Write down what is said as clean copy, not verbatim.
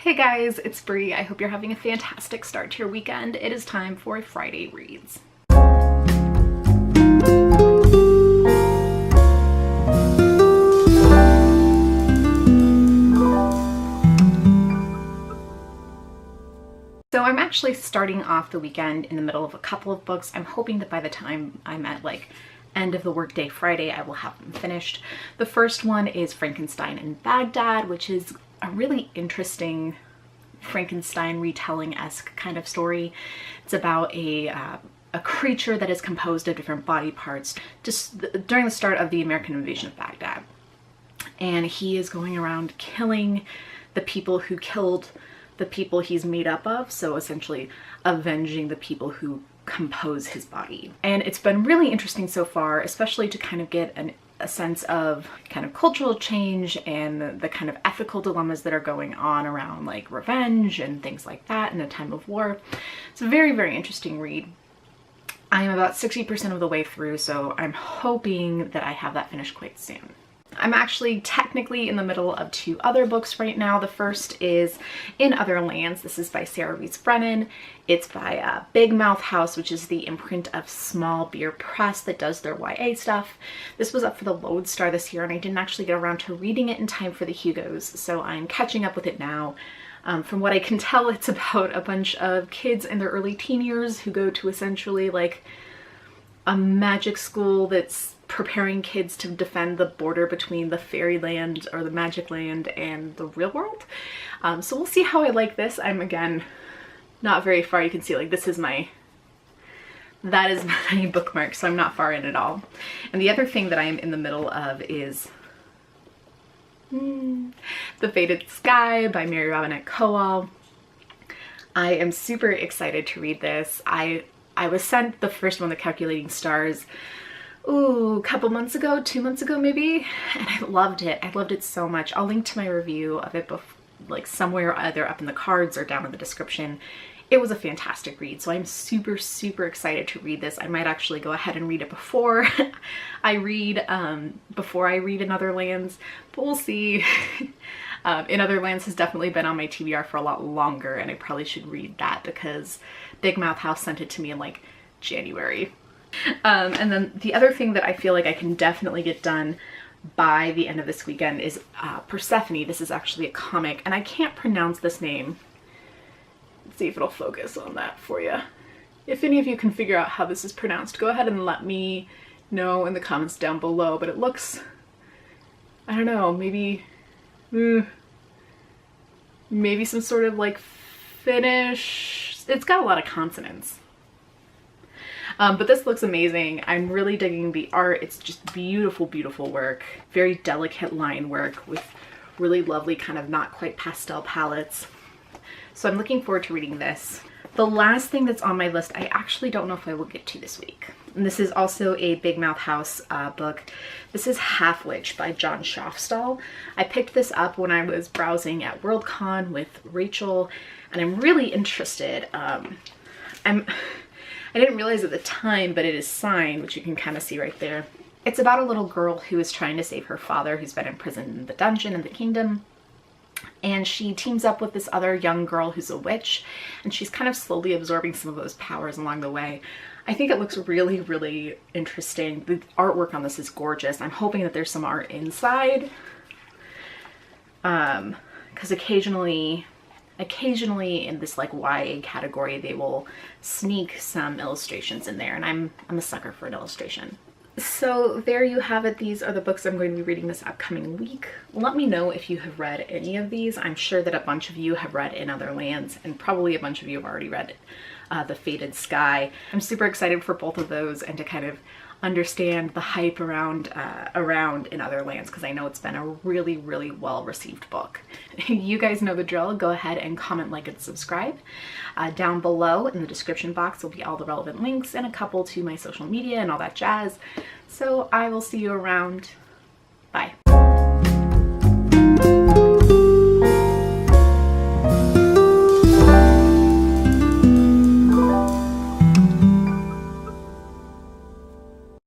Hey guys, it's Bree. I hope you're having a fantastic start to your weekend. It is time for Friday Reads. So I'm actually starting off the weekend in the middle of a couple of books. I'm hoping that by the time I'm at end of the workday Friday, I will have them finished. The first one is Frankenstein in Baghdad, which is a really interesting Frankenstein retelling-esque kind of story. It's about a creature that is composed of different body parts just during the start of the American invasion of Baghdad. And he is going around killing the people who killed the people he's made up of, so essentially avenging the people who compose his body. And it's been really interesting so far, especially to kind of get a sense of kind of cultural change and the kind of ethical dilemmas that are going on around like revenge and things like that in a time of war. It's a very, very interesting read. I am about 60% of the way through, so I'm hoping that I have that finished quite soon. I'm actually technically in the middle of two other books right now. The first is In Other Lands. This is by Sarah Rees Brennan. It's by Big Mouth House, which is the imprint of Small Beer Press that does their YA stuff. This was up for the Lodestar this year, and I didn't actually get around to reading it in time for the Hugos, so I'm catching up with it now. From what I can tell, it's about a bunch of kids in their early teen years who go to essentially like a magic school that's preparing kids to defend the border between the fairyland or the magic land and the real world. So we'll see how I like this. I'm again not very far. You can see like that is my bookmark, so I'm not far in at all. And the other thing that I am in the middle of is The Fated Sky by Mary Robinette Kowal. I am super excited to read this. I was sent the first one, The Calculating Stars, a couple months ago, 2 months ago maybe, and I loved it. I loved it so much. I'll link to my review of it like somewhere either up in the cards or down in the description. It was a fantastic read, so I'm super, super excited to read this. I might actually go ahead and read it before I read In Other Lands, but we'll see. In Other Lands has definitely been on my TBR for a lot longer, and I probably should read that because Big Mouth House sent it to me in like January. And then the other thing that I feel like I can definitely get done by the end of this weekend is Persephone. This is actually a comic, and I can't pronounce this name. Let's see if it'll focus on that for you. If any of you can figure out how this is pronounced, go ahead and let me know in the comments down below, but it looks, I don't know, maybe some sort of like Finnish. It's got a lot of consonants. But this looks amazing. I'm really digging the art. It's just beautiful, beautiful work. Very delicate line work with really lovely kind of not quite pastel palettes. So I'm looking forward to reading this. The last thing that's on my list, I actually don't know if I will get to this week. And this is also a Big Mouth House book. This is Half Witch by John Schaafstall. I picked this up when I was browsing at WorldCon with Rachel, and I'm really interested. I didn't realize at the time, but it is signed, which you can kind of see right there. It's about a little girl who is trying to save her father, who's been imprisoned in the dungeon in the kingdom. And she teams up with this other young girl who's a witch, and she's kind of slowly absorbing some of those powers along the way. I think it looks really, really interesting. The artwork on this is gorgeous. I'm hoping that there's some art inside. Because occasionally in this like YA category, they will sneak some illustrations in there, and I'm a sucker for an illustration. So there you have it. These are the books I'm going to be reading this upcoming week. Let me know if you have read any of these. I'm sure that a bunch of you have read In Other Lands, and probably a bunch of you have already read The Fated Sky. I'm super excited for both of those and to kind of understand the hype around In Other Lands, because I know it's been a really, really well-received book. You guys know the drill. Go ahead and comment, like, and subscribe. Down below in the description box will be all the relevant links and a couple to my social media and all that jazz. So I will see you around. Bye.